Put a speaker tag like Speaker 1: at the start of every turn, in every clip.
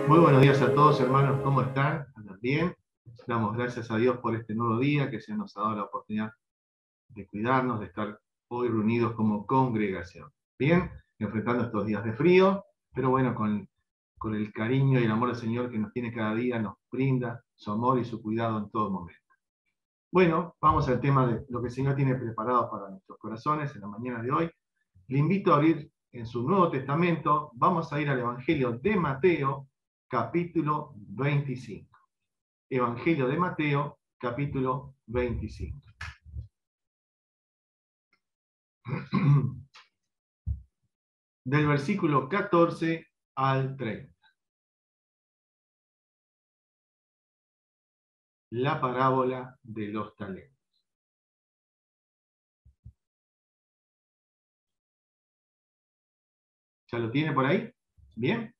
Speaker 1: Muy buenos días a todos, hermanos. ¿Cómo están? ¿Andan bien? Damos gracias a Dios por este nuevo día que se nos ha dado la oportunidad de cuidarnos, de estar hoy reunidos como congregación. Bien, enfrentando estos días de frío, pero bueno, con el cariño y el amor del Señor que nos tiene cada día, nos brinda su amor y su cuidado en todo momento. Bueno, vamos al tema de lo que el Señor tiene preparado para nuestros corazones en la mañana de hoy. Le invito a abrir en su Nuevo Testamento. Vamos a ir al Evangelio de Mateo, capítulo 25. Evangelio de Mateo, capítulo 25. Del versículo 14 al 30. La parábola de los talentos. ¿Ya lo tiene por ahí? Bien.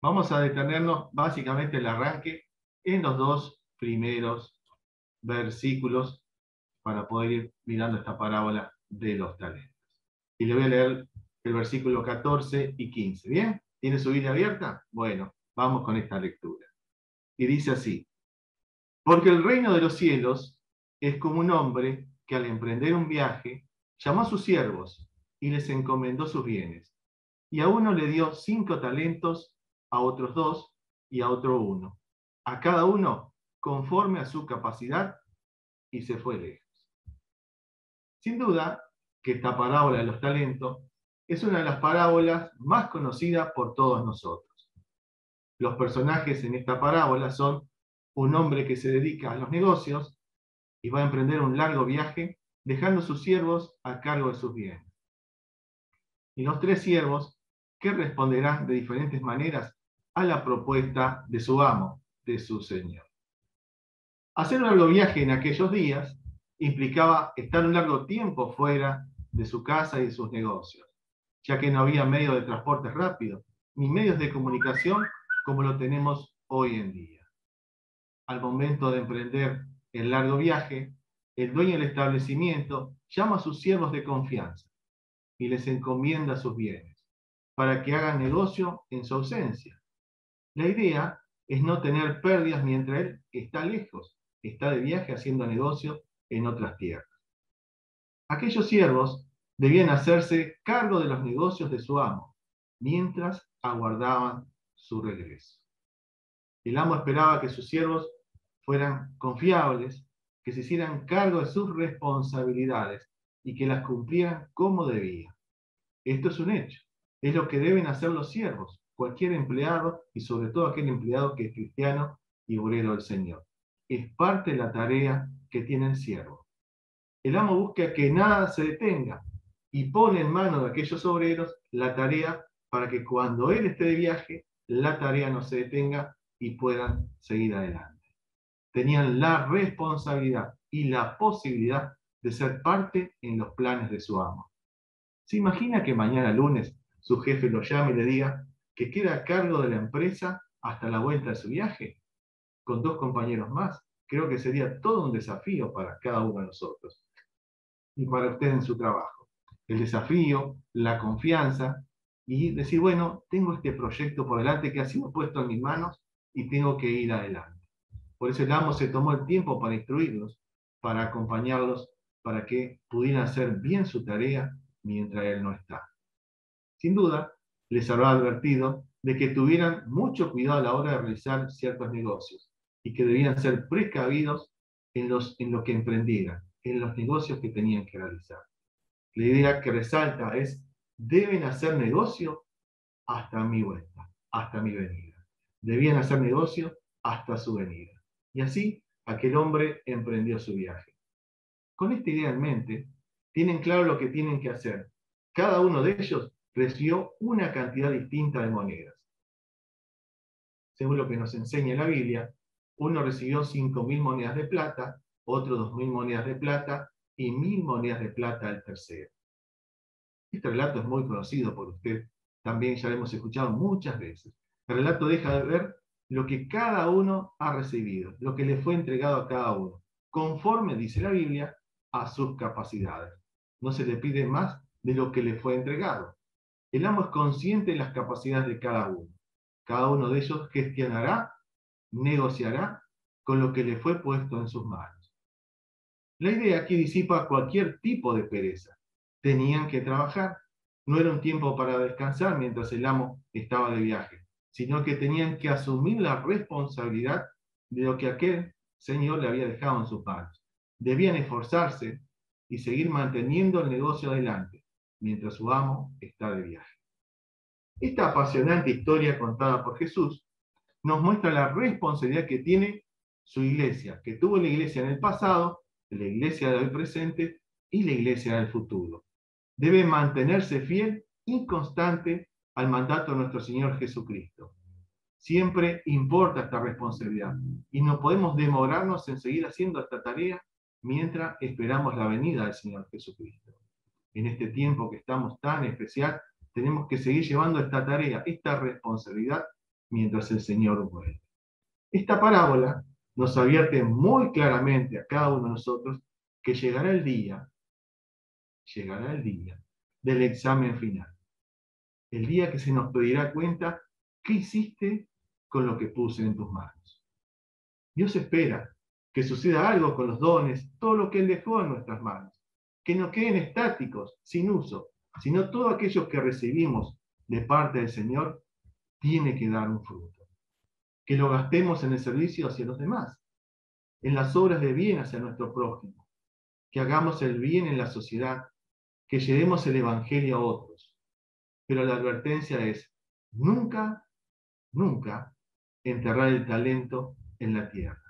Speaker 1: Vamos a detenernos básicamente el arranque en los dos primeros versículos para poder ir mirando esta parábola de los talentos. Y le voy a leer el versículo 14 y 15. ¿Bien? ¿Tiene su Biblia abierta? Bueno, vamos con esta lectura. Y dice así: porque el reino de los cielos es como un hombre que al emprender un viaje llamó a sus siervos y les encomendó sus bienes. Y a uno le dio 5 talentos, a otros 2 y a otro 1. A cada uno conforme a su capacidad, y se fue lejos. Sin duda que esta parábola de los talentos es una de las parábolas más conocidas por todos nosotros. Los personajes en esta parábola son un hombre que se dedica a los negocios y va a emprender un largo viaje dejando a sus siervos a cargo de sus bienes. Y los 3 siervos que responderán de diferentes maneras a la propuesta de su amo, de su señor. Hacer un largo viaje en aquellos días implicaba estar un largo tiempo fuera de su casa y de sus negocios, ya que no había medios de transporte rápido, ni medios de comunicación como lo tenemos hoy en día. Al momento de emprender el largo viaje, el dueño del establecimiento llama a sus siervos de confianza y les encomienda sus bienes, para que hagan negocio en su ausencia. La idea es no tener pérdidas mientras él está lejos, está de viaje haciendo negocio en otras tierras. Aquellos siervos debían hacerse cargo de los negocios de su amo, mientras aguardaban su regreso. El amo esperaba que sus siervos fueran confiables, que se hicieran cargo de sus responsabilidades y que las cumplieran como debía. Esto es un hecho. Es lo que deben hacer los siervos, cualquier empleado y sobre todo aquel empleado que es cristiano y obrero del Señor. Es parte de la tarea que tiene el siervo. El amo busca que nada se detenga y pone en manos de aquellos obreros la tarea para que cuando él esté de viaje, la tarea no se detenga y puedan seguir adelante. Tenían la responsabilidad y la posibilidad de ser parte en los planes de su amo. ¿Se imagina que mañana lunes su jefe lo llame y le diga que queda a cargo de la empresa hasta la vuelta de su viaje? Con 2 compañeros más. Creo que sería todo un desafío para cada uno de nosotros y para usted en su trabajo. El desafío, la confianza y decir, bueno, tengo este proyecto por delante que ha sido puesto en mis manos y tengo que ir adelante. Por eso el amo se tomó el tiempo para instruirlos, para acompañarlos, para que pudieran hacer bien su tarea mientras él no está. Sin duda, les habrá advertido de que tuvieran mucho cuidado a la hora de realizar ciertos negocios y que debían ser precavidos en lo que emprendieran, en los negocios que tenían que realizar. La idea que resalta es: deben hacer negocio hasta mi vuelta, hasta mi venida. Debían hacer negocio hasta su venida. Y así aquel hombre emprendió su viaje. Con esta idea en mente, tienen claro lo que tienen que hacer. Cada uno de ellos recibió una cantidad distinta de monedas. Según lo que nos enseña la Biblia, uno recibió 5.000 monedas de plata, otro 2.000 monedas de plata y 1.000 monedas de plata al tercero. Este relato es muy conocido por usted, también ya lo hemos escuchado muchas veces. El relato deja de ver lo que cada uno ha recibido, lo que le fue entregado a cada uno, conforme, dice la Biblia, a sus capacidades. No se le pide más de lo que le fue entregado. El amo es consciente de las capacidades de cada uno. Cada uno de ellos gestionará, negociará con lo que le fue puesto en sus manos. La idea aquí disipa cualquier tipo de pereza. Tenían que trabajar. No era un tiempo para descansar mientras el amo estaba de viaje, sino que tenían que asumir la responsabilidad de lo que aquel señor le había dejado en sus manos. Debían esforzarse y seguir manteniendo el negocio adelante, mientras su amo está de viaje. Esta apasionante historia contada por Jesús nos muestra la responsabilidad que tiene su iglesia, que tuvo la iglesia en el pasado, la iglesia del presente y la iglesia del futuro. Debe mantenerse fiel y constante al mandato de nuestro Señor Jesucristo. Siempre importa esta responsabilidad y no podemos demorarnos en seguir haciendo esta tarea mientras esperamos la venida del Señor Jesucristo. En este tiempo que estamos tan especial, tenemos que seguir llevando esta tarea, esta responsabilidad, mientras el Señor vuelve. Esta parábola nos advierte muy claramente a cada uno de nosotros que llegará el día del examen final. El día que se nos pedirá cuenta qué hiciste con lo que puse en tus manos. Dios espera que suceda algo con los dones, todo lo que Él dejó en nuestras manos, que no queden estáticos, sin uso, sino todos aquellos que recibimos de parte del Señor tiene que dar un fruto. Que lo gastemos en el servicio hacia los demás, en las obras de bien hacia nuestro prójimo, que hagamos el bien en la sociedad, que llevemos el Evangelio a otros. Pero la advertencia es, nunca enterrar el talento en la tierra.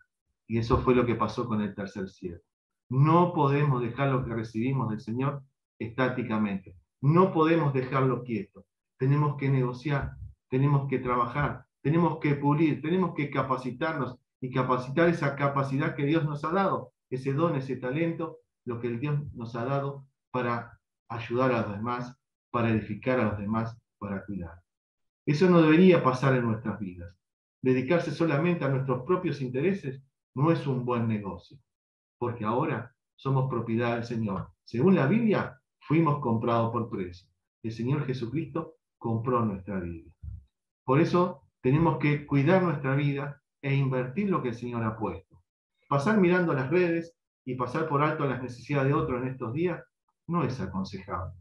Speaker 1: Y eso fue lo que pasó con el tercer siervo. No podemos dejar lo que recibimos del Señor estáticamente. No podemos dejarlo quieto. Tenemos que negociar, tenemos que trabajar, tenemos que pulir, tenemos que capacitarnos y capacitar esa capacidad que Dios nos ha dado, ese don, ese talento, lo que Dios nos ha dado para ayudar a los demás, para edificar a los demás, para cuidar. Eso no debería pasar en nuestras vidas. Dedicarse solamente a nuestros propios intereses no es un buen negocio, porque ahora somos propiedad del Señor. Según la Biblia, fuimos comprados por precio. El Señor Jesucristo compró nuestra vida. Por eso tenemos que cuidar nuestra vida e invertir lo que el Señor ha puesto. Pasar mirando las redes y pasar por alto las necesidades de otros en estos días no es aconsejable.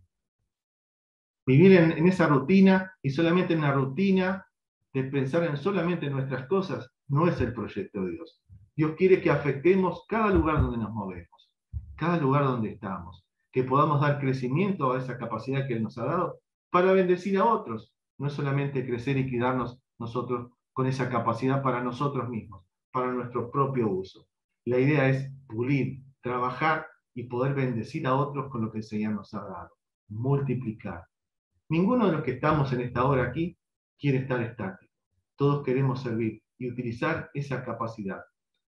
Speaker 1: Vivir en esa rutina y solamente en una rutina de pensar solamente en nuestras cosas no es el proyecto de Dios. Dios quiere que afectemos cada lugar donde nos movemos, cada lugar donde estamos, que podamos dar crecimiento a esa capacidad que Él nos ha dado para bendecir a otros, no solamente crecer y quedarnos nosotros con esa capacidad para nosotros mismos, para nuestro propio uso. La idea es pulir, trabajar y poder bendecir a otros con lo que el Señor nos ha dado, multiplicar. Ninguno de los que estamos en esta hora aquí quiere estar estático. Todos queremos servir y utilizar esa capacidad.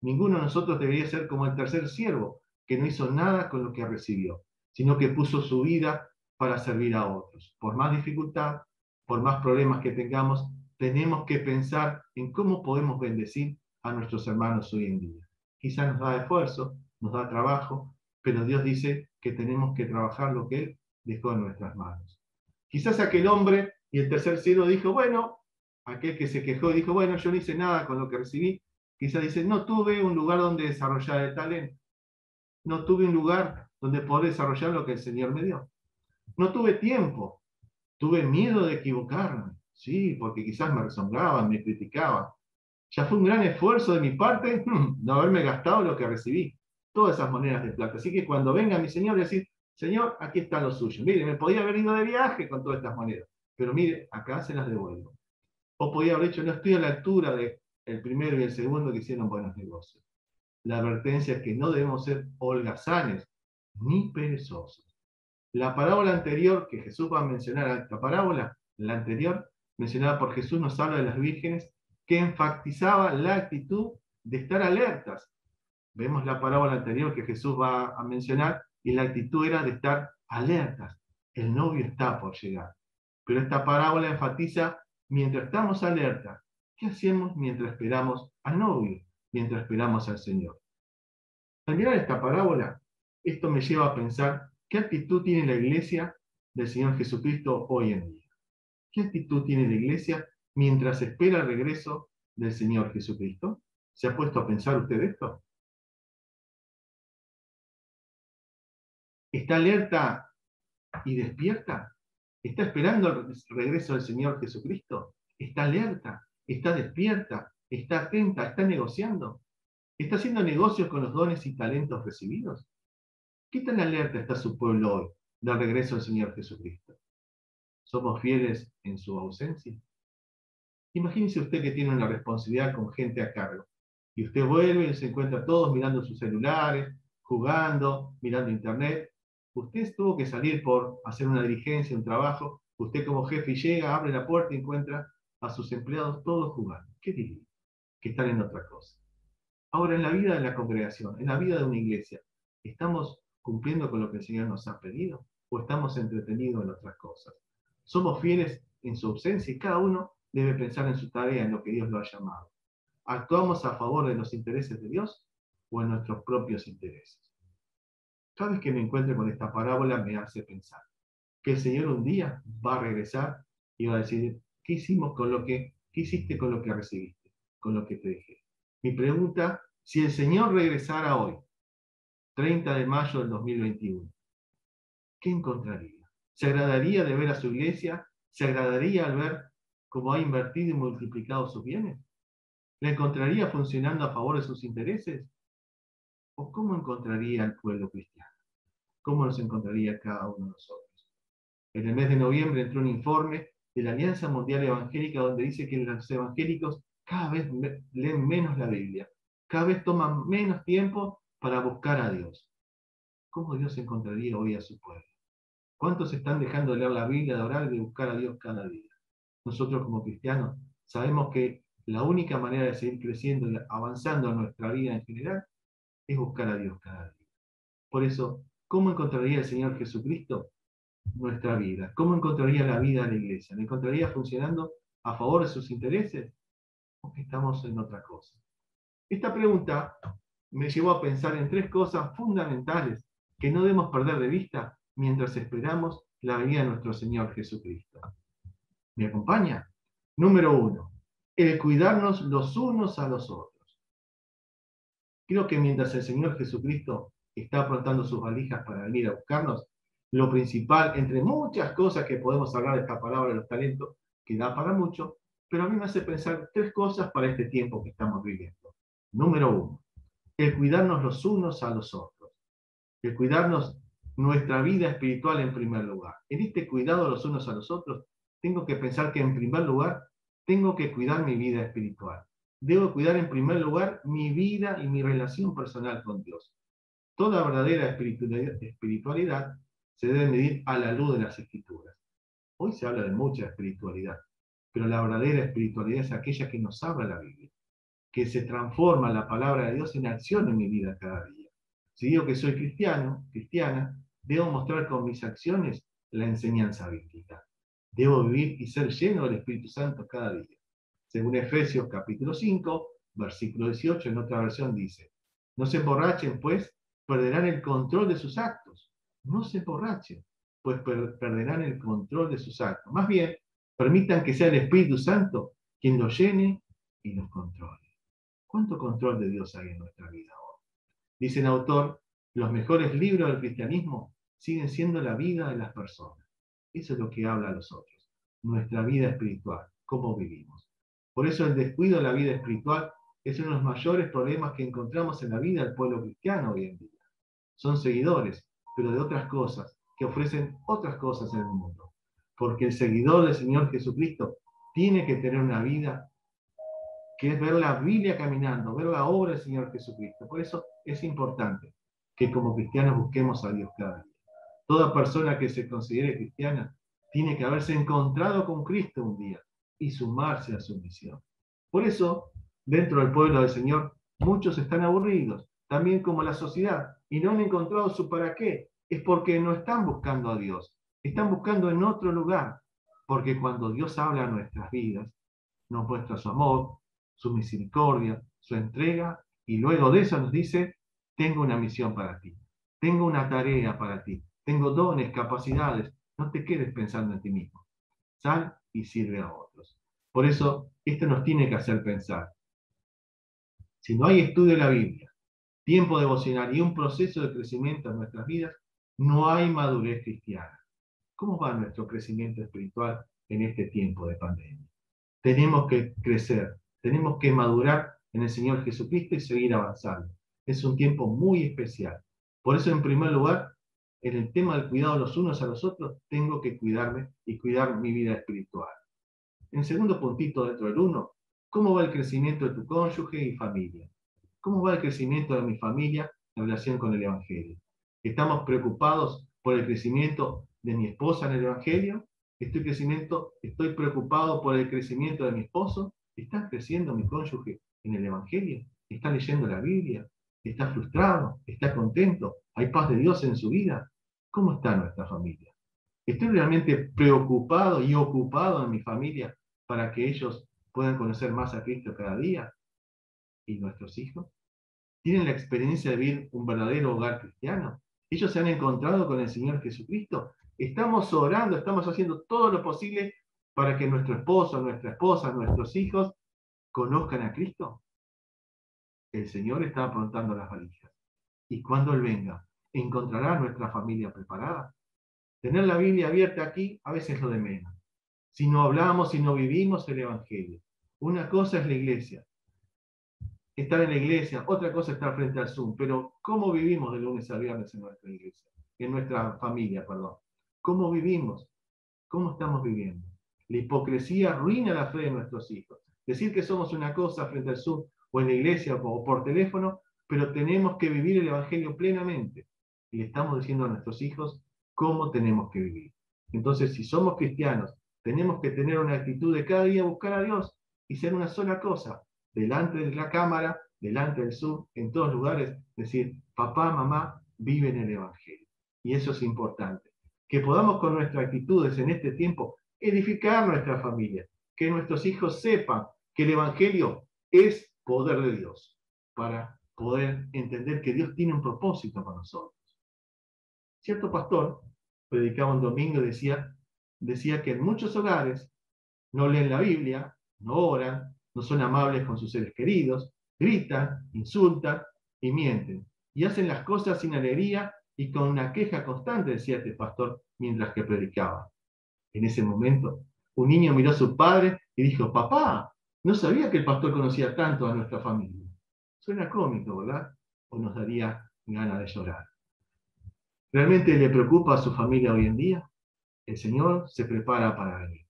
Speaker 1: Ninguno de nosotros debería ser como el tercer siervo, que no hizo nada con lo que recibió, sino que puso su vida para servir a otros. Por más dificultad, por más problemas que tengamos, tenemos que pensar en cómo podemos bendecir a nuestros hermanos hoy en día. Quizás nos da esfuerzo, nos da trabajo, pero Dios dice que tenemos que trabajar lo que Él dejó en nuestras manos. Quizás aquel hombre y el tercer siervo dijo, bueno, aquel que se quejó dijo, bueno, yo no hice nada con lo que recibí. Quizás dice, no tuve un lugar donde desarrollar el talento. No tuve un lugar donde poder desarrollar lo que el Señor me dio. No tuve tiempo. Tuve miedo de equivocarme. Sí, porque quizás me rezongaban, me criticaban. Ya fue un gran esfuerzo de mi parte no haberme gastado lo que recibí. Todas esas monedas de plata. Así que cuando venga mi Señor, decir, Señor, aquí está lo suyo. Mire, me podía haber ido de viaje con todas estas monedas, pero mire, acá se las devuelvo. O podía haber hecho, no estoy a la altura del primero y el segundo que hicieron buenos negocios. La advertencia es que no debemos ser holgazanes ni perezosos. La parábola anterior que Jesús va a mencionar, la parábola, la anterior, mencionada por Jesús, nos habla de las vírgenes que enfatizaba la actitud de estar alertas. Vemos la parábola anterior que Jesús va a mencionar, y la actitud era de estar alertas. El novio está por llegar. Pero esta parábola enfatiza, mientras estamos alertas, ¿qué hacemos mientras esperamos al novio? Mientras esperamos al Señor. Al mirar esta parábola, esto me lleva a pensar, ¿qué actitud tiene la iglesia del Señor Jesucristo hoy en día? ¿Qué actitud tiene la iglesia mientras espera el regreso del Señor Jesucristo? ¿Se ha puesto a pensar usted esto? ¿Está alerta y despierta? ¿Está esperando el regreso del Señor Jesucristo? ¿Está alerta? ¿Está despierta? ¿Está atenta? ¿Está negociando? ¿Está haciendo negocios con los dones y talentos recibidos? ¿Qué tan alerta está su pueblo hoy del regreso del Señor Jesucristo? ¿Somos fieles en su ausencia? Imagínese usted que tiene una responsabilidad con gente a cargo. Y usted vuelve y se encuentra todos mirando sus celulares, jugando, mirando internet. Usted tuvo que salir por hacer una diligencia, un trabajo. Usted como jefe llega, abre la puerta y encuentra a sus empleados todos jugando. ¿Qué diría? Que están en otra cosa. Ahora, en la vida de la congregación, en la vida de una iglesia, ¿estamos cumpliendo con lo que el Señor nos ha pedido? ¿O estamos entretenidos en otras cosas? ¿Somos fieles en su ausencia? Y cada uno debe pensar en su tarea, en lo que Dios lo ha llamado. ¿Actuamos a favor de los intereses de Dios o en nuestros propios intereses? Cada vez que me encuentro con esta parábola me hace pensar que el Señor un día va a regresar y va a decir, ¿qué hiciste con lo que recibiste, con lo que te dejé? Mi pregunta, si el Señor regresara hoy, 30 de mayo del 2021, ¿qué encontraría? ¿Se agradaría de ver a su iglesia? ¿Se agradaría al ver cómo ha invertido y multiplicado sus bienes? ¿Le encontraría funcionando a favor de sus intereses? ¿O cómo encontraría al pueblo cristiano? ¿Cómo nos encontraría cada uno de nosotros? En el mes de noviembre entró un informe de la Alianza Mundial Evangélica donde dice que los evangélicos cada vez leen menos la Biblia, cada vez toman menos tiempo para buscar a Dios. ¿Cómo Dios encontraría hoy a su pueblo? ¿Cuántos están dejando de leer la Biblia, de orar y de buscar a Dios cada día? Nosotros como cristianos sabemos que la única manera de seguir creciendo y avanzando en nuestra vida en general es buscar a Dios cada día. Por eso, ¿cómo encontraría el Señor Jesucristo nuestra vida? ¿Cómo encontraría la vida de la iglesia? ¿La encontraría funcionando a favor de sus intereses? ¿O que estamos en otra cosa? Esta pregunta me llevó a pensar en tres cosas fundamentales que no debemos perder de vista mientras esperamos la venida de nuestro Señor Jesucristo. ¿Me acompaña? Número 1, el cuidarnos los unos a los otros. Creo que mientras el Señor Jesucristo está aprontando sus valijas para venir a buscarnos, lo principal, entre muchas cosas que podemos hablar de esta palabra de los talentos, que da para mucho, pero a mí me hace pensar tres cosas para este tiempo que estamos viviendo. Número 1, el cuidarnos los unos a los otros. El cuidarnos nuestra vida espiritual en primer lugar. En este cuidado los unos a los otros, tengo que pensar que en primer lugar tengo que cuidar mi vida espiritual. Debo cuidar en primer lugar mi vida y mi relación personal con Dios. Toda verdadera espiritualidad se debe medir a la luz de las Escrituras. Hoy se habla de mucha espiritualidad, pero la verdadera espiritualidad es aquella que nos habla la Biblia, que se transforma la palabra de Dios en acción en mi vida cada día. Si digo que soy cristiano, cristiana, debo mostrar con mis acciones la enseñanza bíblica. Debo vivir y ser lleno del Espíritu Santo cada día. Según Efesios capítulo 5, versículo 18, en otra versión dice, no se emborrachen, pues perderán el control de sus actos. No se emborrachen, pues perderán el control de sus actos. Más bien, permitan que sea el Espíritu Santo quien los llene y los controle. ¿Cuánto control de Dios hay en nuestra vida hoy? Dice el autor, los mejores libros del cristianismo siguen siendo la vida de las personas. Eso es lo que habla a los otros. Nuestra vida espiritual, cómo vivimos. Por eso el descuido de la vida espiritual es uno de los mayores problemas que encontramos en la vida del pueblo cristiano hoy en día. Son seguidores, pero de otras cosas, que ofrecen otras cosas en el mundo. Porque el seguidor del Señor Jesucristo tiene que tener una vida que es ver la Biblia caminando, ver la obra del Señor Jesucristo. Por eso es importante que como cristianos busquemos a Dios cada día. Toda persona que se considere cristiana tiene que haberse encontrado con Cristo un día y sumarse a su misión. Por eso, dentro del pueblo del Señor, muchos están aburridos, también como la sociedad, y no han encontrado su para qué. Es porque no están buscando a Dios, están buscando en otro lugar, porque cuando Dios habla a nuestras vidas, nos muestra su amor, su misericordia, su entrega, y luego de eso nos dice, tengo una misión para ti, tengo una tarea para ti, tengo dones, capacidades, no te quedes pensando en ti mismo. Sal y sirve a otros. Por eso, esto nos tiene que hacer pensar. Si no hay estudio de la Biblia, tiempo devocional y un proceso de crecimiento en nuestras vidas, no hay madurez cristiana. ¿Cómo va nuestro crecimiento espiritual en este tiempo de pandemia? Tenemos que crecer, tenemos que madurar en el Señor Jesucristo y seguir avanzando. Es un tiempo muy especial. Por eso, en primer lugar, en el tema del cuidado los unos a los otros, tengo que cuidarme y cuidar mi vida espiritual. En segundo puntito dentro del uno, ¿cómo va el crecimiento de tu cónyuge y familia? ¿Cómo va el crecimiento de mi familia en relación con el Evangelio? ¿Estamos preocupados por el crecimiento de mi esposa en el Evangelio? ¿Estoy preocupado por el crecimiento de mi esposo? ¿Está creciendo mi cónyuge en el Evangelio? ¿Está leyendo la Biblia? ¿Está frustrado? ¿Está contento? ¿Hay paz de Dios en su vida? ¿Cómo está nuestra familia? ¿Estoy realmente preocupado y ocupado en mi familia para que ellos puedan conocer más a Cristo cada día? ¿Y nuestros hijos? ¿Tienen la experiencia de vivir un verdadero hogar cristiano? ¿Ellos se han encontrado con el Señor Jesucristo? Estamos orando, estamos haciendo todo lo posible para que nuestro esposo, nuestra esposa, nuestros hijos conozcan a Cristo. El Señor está aprontando las valijas. Y cuando Él venga, ¿encontrará a nuestra familia preparada? Tener la Biblia abierta aquí a veces es lo de menos. Si no hablamos, si no vivimos el Evangelio. Una cosa es la iglesia, estar en la iglesia, otra cosa es estar frente al Zoom, pero ¿cómo vivimos de lunes a viernes en nuestra iglesia? En nuestra familia, perdón. ¿Cómo vivimos? ¿Cómo estamos viviendo? La hipocresía arruina la fe de nuestros hijos. Decir que somos una cosa frente al Zoom o en la iglesia o por teléfono, pero tenemos que vivir el Evangelio plenamente. Y le estamos diciendo a nuestros hijos cómo tenemos que vivir. Entonces, si somos cristianos, tenemos que tener una actitud de cada día buscar a Dios y ser una sola cosa, delante de la cámara, delante del Zoom, en todos lugares, decir, papá, mamá, viven el Evangelio. Y eso es importante. Que podamos con nuestras actitudes en este tiempo edificar nuestra familia, que nuestros hijos sepan que el Evangelio es poder de Dios, para poder entender que Dios tiene un propósito para nosotros. Cierto pastor predicaba un domingo y decía que en muchos hogares no leen la Biblia, no oran, no son amables con sus seres queridos, gritan, insultan y mienten. Y hacen las cosas sin alegría y con una queja constante, decía este pastor mientras que predicaba. En ese momento, un niño miró a su padre y dijo, papá, no sabía que el pastor conocía tanto a nuestra familia. Suena cómico, ¿verdad? O nos daría ganas de llorar. ¿Realmente le preocupa a su familia hoy en día? El Señor se prepara para venir.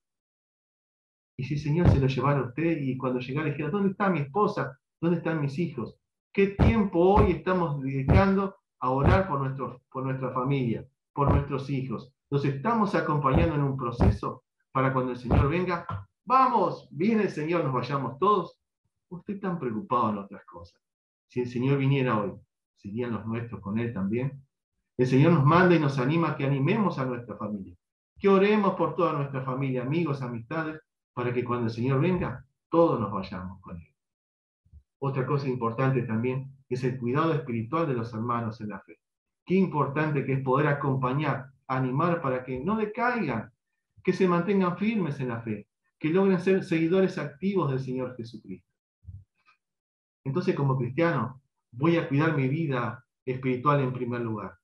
Speaker 1: Y si el Señor se lo llevara a usted y cuando llegara dijera, ¿dónde está mi esposa? ¿Dónde están mis hijos? ¿Qué tiempo hoy estamos dedicando a orar por nuestra familia, por nuestros hijos? ¿Los estamos acompañando en un proceso para cuando el Señor venga? Vamos, viene el Señor, nos vayamos todos. ¿O estoy tan preocupado en otras cosas? Si el Señor viniera hoy, ¿serían los nuestros con Él también? El Señor nos manda y nos anima a que animemos a nuestra familia, que oremos por toda nuestra familia, amigos, amistades, para que cuando el Señor venga, todos nos vayamos con Él. Otra cosa importante también es el cuidado espiritual de los hermanos en la fe. Qué importante que es poder acompañar, animar para que no decaigan, que se mantengan firmes en la fe, que logren ser seguidores activos del Señor Jesucristo. Entonces, como cristiano, voy a cuidar mi vida espiritual en primer lugar,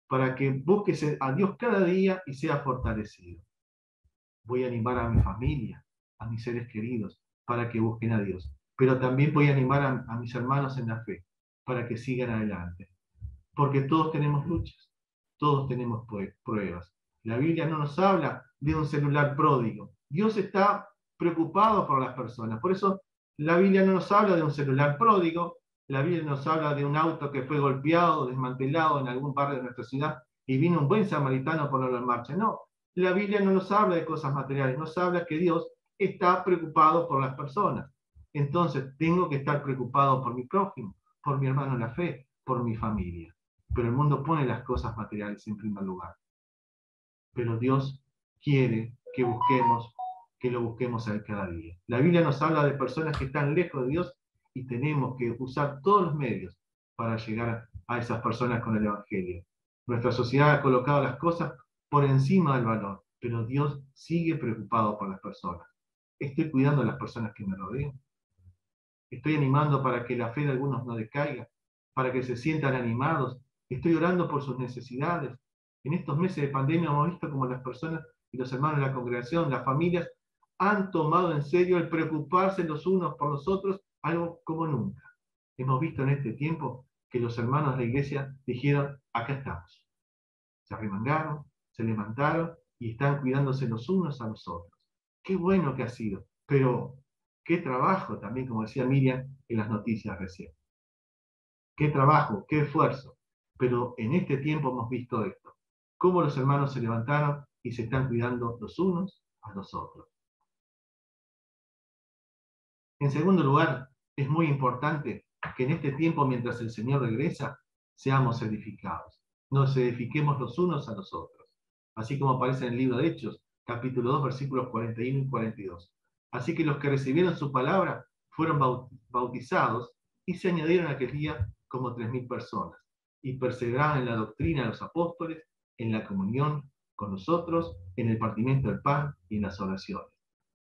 Speaker 1: para que busque a Dios cada día y sea fortalecido. Voy a animar a mi familia, a mis seres queridos, para que busquen a Dios. Pero también voy a animar a mis hermanos en la fe, para que sigan adelante. Porque todos tenemos luchas, todos tenemos pruebas. La Biblia no nos habla de un celular pródigo. Dios está preocupado por las personas. Por eso la Biblia no nos habla de un celular pródigo. La Biblia nos habla de un auto que fue golpeado, desmantelado en algún barrio de nuestra ciudad y vino un buen samaritano a ponerlo en marcha. No, la Biblia no nos habla de cosas materiales, nos habla que Dios está preocupado por las personas. Entonces tengo que estar preocupado por mi prójimo, por mi hermano en la fe, por mi familia. Pero el mundo pone las cosas materiales en primer lugar. Pero Dios quiere que lo busquemos a Él cada día. La Biblia nos habla de personas que están lejos de Dios y tenemos que usar todos los medios para llegar a esas personas con el Evangelio. Nuestra sociedad ha colocado las cosas por encima del valor, pero Dios sigue preocupado por las personas. Estoy cuidando a las personas que me rodean. Estoy animando para que la fe de algunos no decaiga, para que se sientan animados. Estoy orando por sus necesidades. En estos meses de pandemia hemos visto cómo las personas y los hermanos de la congregación, las familias, han tomado en serio el preocuparse los unos por los otros, algo como nunca. Hemos visto en este tiempo que los hermanos de la iglesia dijeron, acá estamos. Se arremangaron, se levantaron y están cuidándose los unos a los otros. Qué bueno que ha sido, pero qué trabajo también, como decía Miriam en las noticias recién. Qué trabajo, qué esfuerzo. Pero en este tiempo hemos visto esto. Cómo los hermanos se levantaron y se están cuidando los unos a los otros. En segundo lugar, es muy importante que en este tiempo, mientras el Señor regresa, seamos edificados. Nos edifiquemos los unos a los otros. Así como aparece en el libro de Hechos, capítulo 2, versículos 41 y 42. Así que los que recibieron su palabra fueron bautizados y se añadieron aquel día como 3.000 personas. Y perseveraban en la doctrina de los apóstoles, en la comunión con nosotros, en el partimiento del pan y en las oraciones.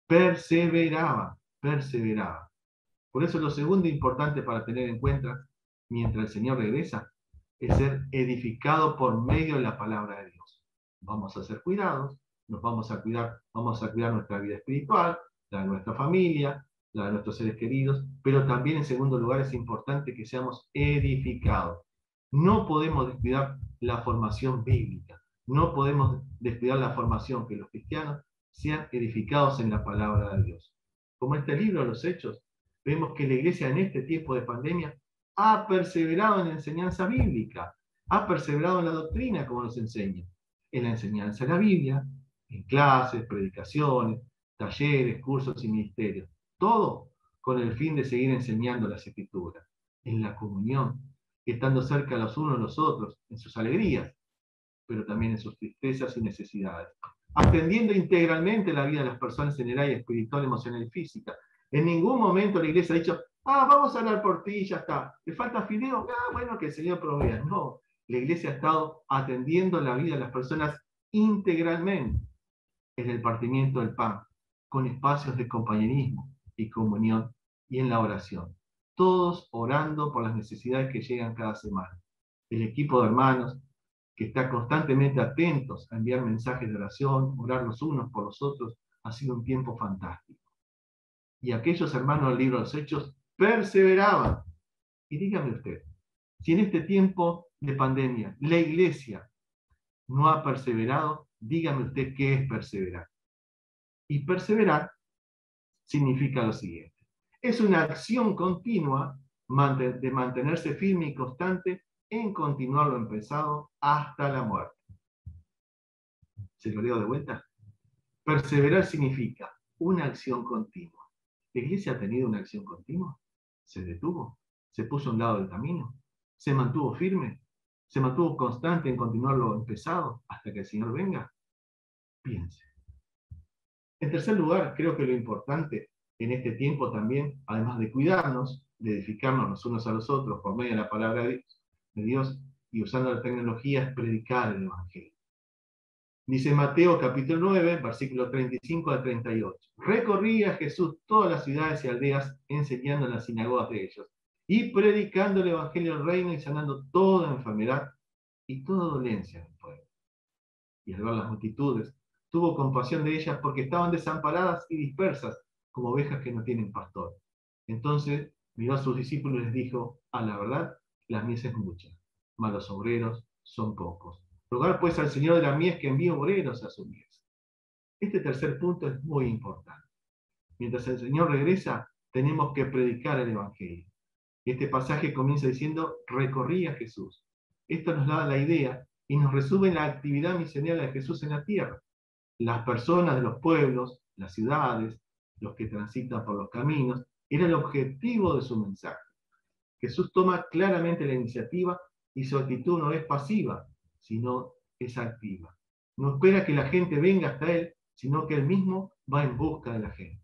Speaker 1: Perseveraba. Por eso lo segundo importante para tener en cuenta, mientras el Señor regresa, es ser edificado por medio de la palabra de Dios. Vamos a ser cuidados, vamos a cuidar nuestra vida espiritual, la de nuestra familia, la de nuestros seres queridos, pero también en segundo lugar es importante que seamos edificados. No podemos descuidar la formación bíblica, no podemos descuidar la formación que los cristianos sean edificados en la palabra de Dios. Como este libro, Los Hechos, vemos que la iglesia en este tiempo de pandemia ha perseverado en la enseñanza bíblica, ha perseverado en la doctrina, como nos enseña, en la enseñanza de la Biblia, en clases, predicaciones, talleres, cursos y ministerios. Todo con el fin de seguir enseñando las Escrituras, en la comunión, estando cerca los unos de los otros, en sus alegrías, pero también en sus tristezas y necesidades, atendiendo integralmente la vida de las personas en el área espiritual, emocional y física. En ningún momento la iglesia ha dicho, vamos a hablar por ti y ya está. ¿Te falta fideo? Bueno, que el Señor provea. No, la iglesia ha estado atendiendo la vida de las personas integralmente en el partimiento del pan, con espacios de compañerismo y comunión y en la oración. Todos orando por las necesidades que llegan cada semana. El equipo de hermanos que está constantemente atentos a enviar mensajes de oración, orar los unos por los otros, ha sido un tiempo fantástico. Y aquellos hermanos del libro de los Hechos perseveraban. Y dígame usted, si en este tiempo de pandemia la iglesia no ha perseverado, dígame usted qué es perseverar. Y perseverar significa lo siguiente. Es una acción continua de mantenerse firme y constante en continuar lo empezado hasta la muerte. ¿Se lo leo de vuelta? Perseverar significa una acción continua. ¿La iglesia ha tenido una acción continua? ¿Se detuvo? ¿Se puso a un lado del camino? ¿Se mantuvo firme? ¿Se mantuvo constante en continuar lo empezado hasta que el Señor venga? Piense. En tercer lugar, creo que lo importante en este tiempo también, además de cuidarnos, de edificarnos los unos a los otros por medio de la palabra de Dios y usando la tecnología, es predicar el Evangelio. Dice Mateo capítulo 9, versículos 35 al 38. Recorría Jesús todas las ciudades y aldeas, enseñando en las sinagogas de ellos, y predicando el Evangelio del reino y sanando toda enfermedad y toda dolencia en el pueblo. Y al ver las multitudes, tuvo compasión de ellas porque estaban desamparadas y dispersas, como ovejas que no tienen pastor. Entonces miró a sus discípulos y les dijo, a la verdad, la mies es mucha, mas los obreros son pocos. Rogar pues al Señor de la mies que envíe obreros a su mies. Este tercer punto es muy importante. Mientras el Señor regresa, tenemos que predicar el Evangelio. Este pasaje comienza diciendo, recorría Jesús. Esto nos da la idea y nos resume la actividad misionera de Jesús en la tierra. Las personas de los pueblos, las ciudades, los que transitan por los caminos, era el objetivo de su mensaje. Jesús toma claramente la iniciativa y su actitud no es pasiva, sino es activa. No espera que la gente venga hasta él, sino que él mismo va en busca de la gente.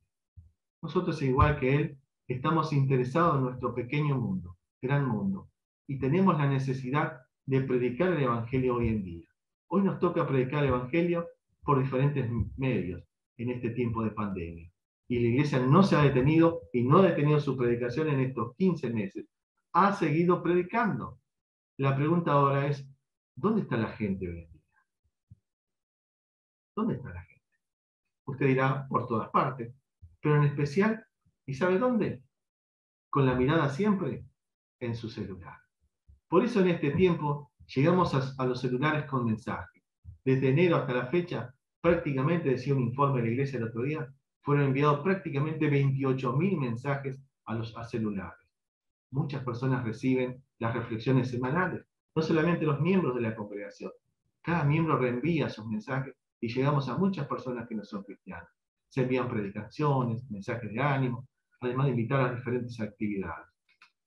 Speaker 1: Nosotros, igual que él, estamos interesados en nuestro pequeño mundo, gran mundo, y tenemos la necesidad de predicar el Evangelio hoy en día. Hoy nos toca predicar el Evangelio por diferentes medios en este tiempo de pandemia. Y la iglesia no se ha detenido y no ha detenido su predicación en estos 15 meses. Ha seguido predicando. La pregunta ahora es, ¿dónde está la gente hoy en día? ¿Dónde está la gente? Usted dirá, por todas partes, pero en especial, ¿y sabe dónde? Con la mirada siempre en su celular. Por eso en este tiempo llegamos a los celulares con mensajes. Desde enero hasta la fecha, prácticamente, decía un informe de la iglesia el otro día, fueron enviados prácticamente 28.000 mensajes a celulares. Muchas personas reciben las reflexiones semanales, no solamente los miembros de la congregación. Cada miembro reenvía sus mensajes y llegamos a muchas personas que no son cristianas. Se envían predicaciones, mensajes de ánimo, además de invitar a diferentes actividades.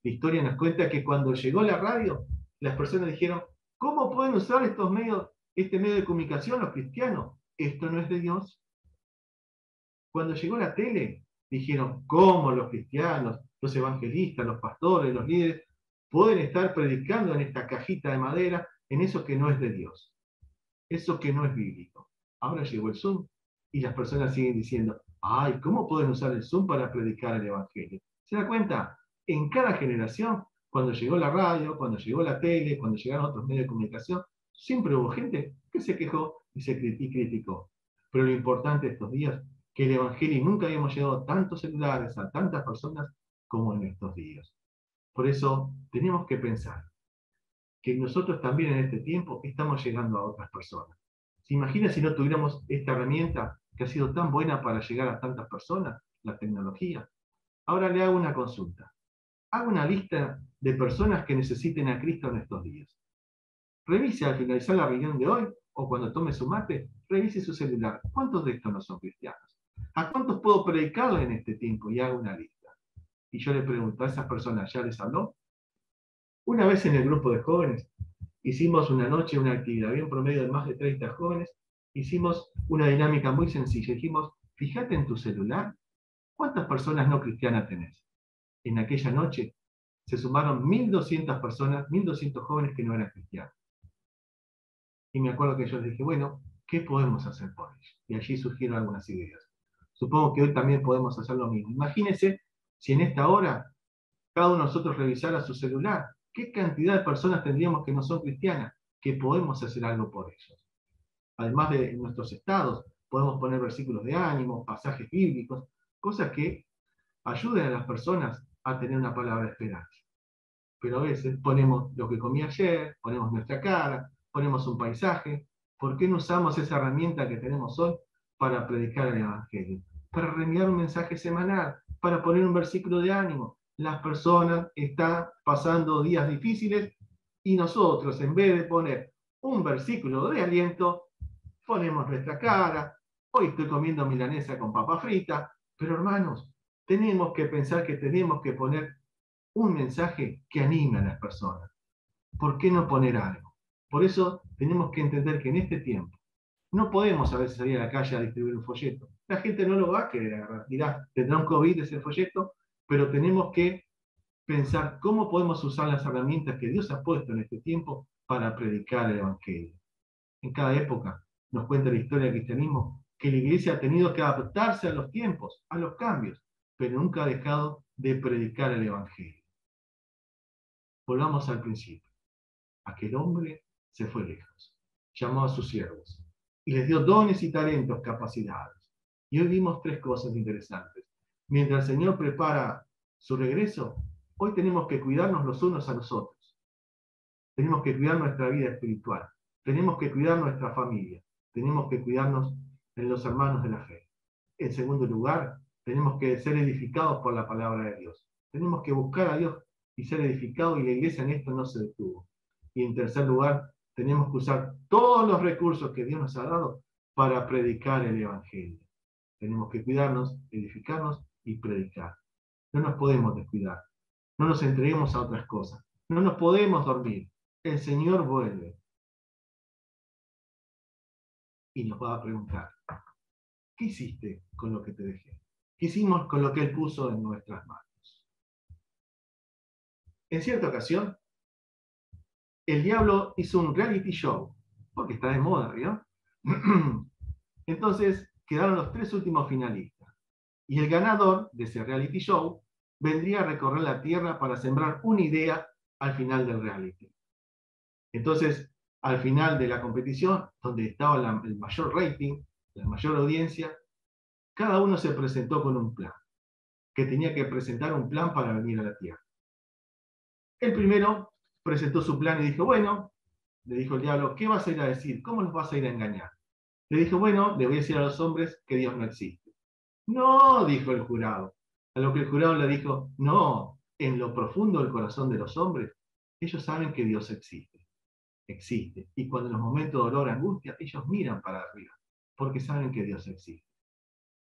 Speaker 1: La historia nos cuenta que cuando llegó la radio, las personas dijeron, ¿cómo pueden usar estos medios, este medio de comunicación los cristianos? Esto no es de Dios. Cuando llegó la tele, dijeron, ¿cómo los cristianos, los evangelistas, los pastores, los líderes, pueden estar predicando en esta cajita de madera en eso que no es de Dios? Eso que no es bíblico. Ahora llegó el Zoom y las personas siguen diciendo, ay, ¿cómo pueden usar el Zoom para predicar el Evangelio? ¿Se da cuenta? En cada generación, cuando llegó la radio, cuando llegó la tele, cuando llegaron otros medios de comunicación, siempre hubo gente que se quejó y criticó. Pero lo importante de estos días, que el Evangelio nunca habíamos llegado a tantos celulares, a tantas personas como en estos días. Por eso tenemos que pensar que nosotros también en este tiempo estamos llegando a otras personas. ¿Se imagina si no tuviéramos esta herramienta que ha sido tan buena para llegar a tantas personas, la tecnología? Ahora le hago una consulta. Haga una lista de personas que necesiten a Cristo en estos días. Revise al finalizar la reunión de hoy, o cuando tome su mate, revise su celular. ¿Cuántos de estos no son cristianos? ¿A cuántos puedo predicarle en este tiempo? Y hago una lista. Y yo le pregunto, ¿a esas personas ya les habló? Una vez en el grupo de jóvenes, hicimos una noche, una actividad, había un promedio de más de 30 jóvenes, hicimos una dinámica muy sencilla. Dijimos, fíjate en tu celular, ¿cuántas personas no cristianas tenés? En aquella noche se sumaron 1.200 personas, 1.200 jóvenes que no eran cristianos. Y me acuerdo que yo les dije, bueno, ¿qué podemos hacer por ellos? Y allí surgieron algunas ideas. Supongo que hoy también podemos hacer lo mismo. Imagínense si en esta hora cada uno de nosotros revisara su celular. ¿Qué cantidad de personas tendríamos que no son cristianas que podemos hacer algo por ellos? Además de nuestros estados, podemos poner versículos de ánimo, pasajes bíblicos, cosas que ayuden a las personas a tener una palabra de esperanza. Pero a veces ponemos lo que comí ayer, ponemos nuestra cara, ponemos un paisaje. ¿Por qué no usamos esa herramienta que tenemos hoy para predicar el Evangelio? Para reenviar un mensaje semanal, para poner un versículo de ánimo. Las personas están pasando días difíciles y nosotros, en vez de poner un versículo de aliento, ponemos nuestra cara. Hoy estoy comiendo milanesa con papa frita, pero hermanos, tenemos que pensar que tenemos que poner un mensaje que anime a las personas. ¿Por qué no poner algo? Por eso tenemos que entender que en este tiempo no podemos a veces salir a la calle a distribuir un folleto. La gente no lo va a querer agarrar. Dirá, tendrá un COVID ese folleto, pero tenemos que pensar cómo podemos usar las herramientas que Dios ha puesto en este tiempo para predicar el Evangelio. En cada época nos cuenta la historia del cristianismo que la iglesia ha tenido que adaptarse a los tiempos, a los cambios, pero nunca ha dejado de predicar el Evangelio. Volvamos al principio. Aquel hombre se fue lejos, llamó a sus siervos y les dio dones y talentos, capacidades. Y hoy vimos tres cosas interesantes. Mientras el Señor prepara su regreso, hoy tenemos que cuidarnos los unos a los otros. Tenemos que cuidar nuestra vida espiritual. Tenemos que cuidar nuestra familia. Tenemos que cuidarnos en los hermanos de la fe. En segundo lugar, tenemos que ser edificados por la palabra de Dios. Tenemos que buscar a Dios y ser edificados, y la iglesia en esto no se detuvo. Y en tercer lugar, tenemos que usar todos los recursos que Dios nos ha dado para predicar el Evangelio. Tenemos que cuidarnos, edificarnos y predicar. No nos podemos descuidar. No nos entreguemos a otras cosas. No nos podemos dormir. El Señor vuelve y nos va a preguntar, ¿qué hiciste con lo que te dejé? ¿Qué hicimos con lo que Él puso en nuestras manos? En cierta ocasión, el diablo hizo un reality show, porque está de moda, ¿no? Entonces, quedaron los tres últimos finalistas. Y el ganador de ese reality show vendría a recorrer la Tierra para sembrar una idea al final del reality. Entonces, al final de la competición, donde estaba el mayor rating, la mayor audiencia, cada uno se presentó con un plan, que tenía que presentar un plan para venir a la Tierra. El primero presentó su plan y dijo, bueno, le dijo el diablo, ¿qué vas a ir a decir? ¿Cómo los vas a ir a engañar? Le dijo, bueno, le voy a decir a los hombres que Dios no existe. No, dijo el jurado. A lo que el jurado le dijo, no, en lo profundo del corazón de los hombres, ellos saben que Dios existe. Existe. Y cuando en los momentos de dolor, angustia, ellos miran para arriba, porque saben que Dios existe.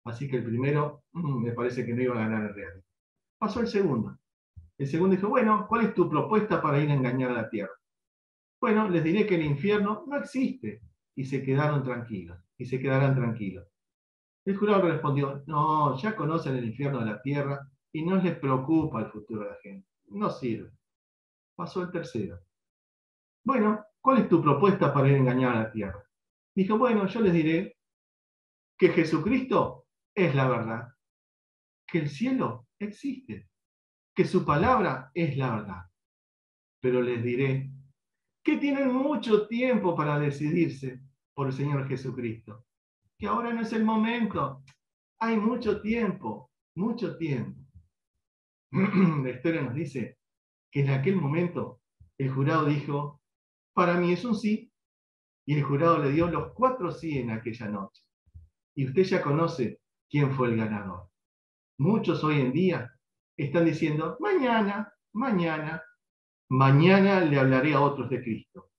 Speaker 1: Así que el primero, me parece que no iba a ganar el real. Pasó el segundo. El segundo dijo, bueno, ¿cuál es tu propuesta para ir a engañar a la tierra? Bueno, les diré que el infierno no existe. Y se quedaron tranquilos. Y se quedarán tranquilos. El jurado respondió, no, ya conocen el infierno de la tierra y no les preocupa el futuro de la gente. No sirve. Pasó el tercero. Bueno, ¿cuál es tu propuesta para ir a engañar a la tierra? Dijo, bueno, yo les diré que Jesucristo es la verdad, que el cielo existe, que su palabra es la verdad. Pero les diré que tienen mucho tiempo para decidirse por el Señor Jesucristo, que ahora no es el momento, hay mucho tiempo, mucho tiempo. La historia nos dice que en aquel momento el jurado dijo, para mí es un sí, y el jurado le dio los 4 sí en aquella noche. Y usted ya conoce quién fue el ganador. Muchos hoy en día están diciendo, mañana, mañana, mañana le hablaré a otros de Cristo.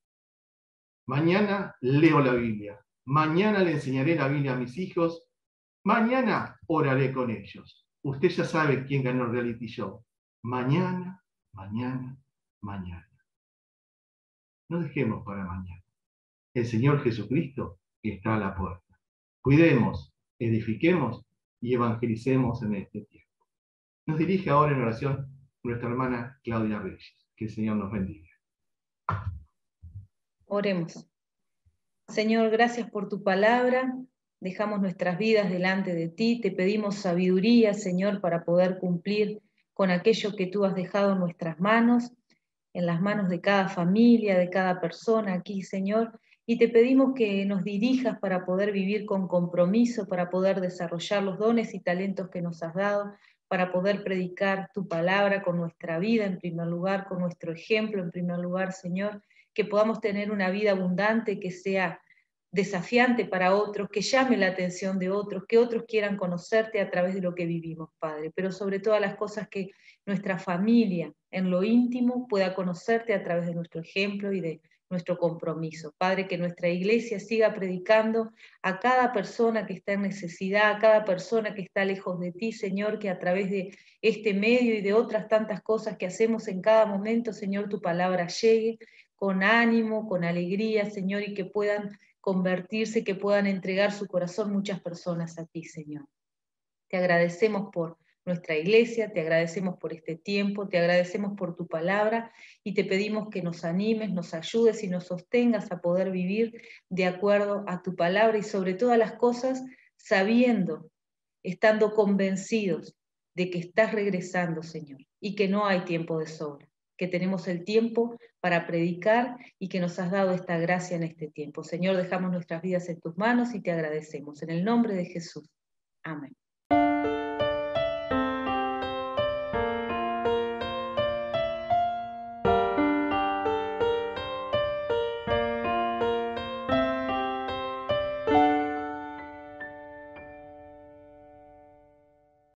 Speaker 1: Mañana leo la Biblia. Mañana le enseñaré la Biblia a mis hijos. Mañana oraré con ellos. Usted ya sabe quién ganó el reality show. Mañana, mañana, mañana. No dejemos para mañana. El Señor Jesucristo está a la puerta. Cuidemos, edifiquemos y evangelicemos en este tiempo. Nos dirige ahora en oración nuestra hermana Claudia Reyes. Que el Señor nos bendiga.
Speaker 2: Oremos. Señor, gracias por tu palabra. Dejamos nuestras vidas delante de ti. Te pedimos sabiduría, Señor, para poder cumplir con aquello que tú has dejado en nuestras manos, en las manos de cada familia, de cada persona aquí, Señor. Y te pedimos que nos dirijas para poder vivir con compromiso, para poder desarrollar los dones y talentos que nos has dado, para poder predicar tu palabra con nuestra vida en primer lugar, con nuestro ejemplo en primer lugar, Señor, que podamos tener una vida abundante, que sea desafiante para otros, que llame la atención de otros, que otros quieran conocerte a través de lo que vivimos, Padre, pero sobre todas las cosas que nuestra familia en lo íntimo pueda conocerte a través de nuestro ejemplo y de nuestro compromiso. Padre, que nuestra iglesia siga predicando a cada persona que está en necesidad, a cada persona que está lejos de ti, Señor, que a través de este medio y de otras tantas cosas que hacemos en cada momento, Señor, tu palabra llegue con ánimo, con alegría, Señor, y que puedan convertirse, que puedan entregar su corazón muchas personas a ti, Señor. Te agradecemos por nuestra iglesia, te agradecemos por este tiempo, te agradecemos por tu palabra y te pedimos que nos animes, nos ayudes y nos sostengas a poder vivir de acuerdo a tu palabra y sobre todas las cosas sabiendo, estando convencidos de que estás regresando, Señor, y que no hay tiempo de sobra, que tenemos el tiempo para predicar y que nos has dado esta gracia en este tiempo. Señor, dejamos nuestras vidas en tus manos y te agradecemos. En el nombre de Jesús. Amén.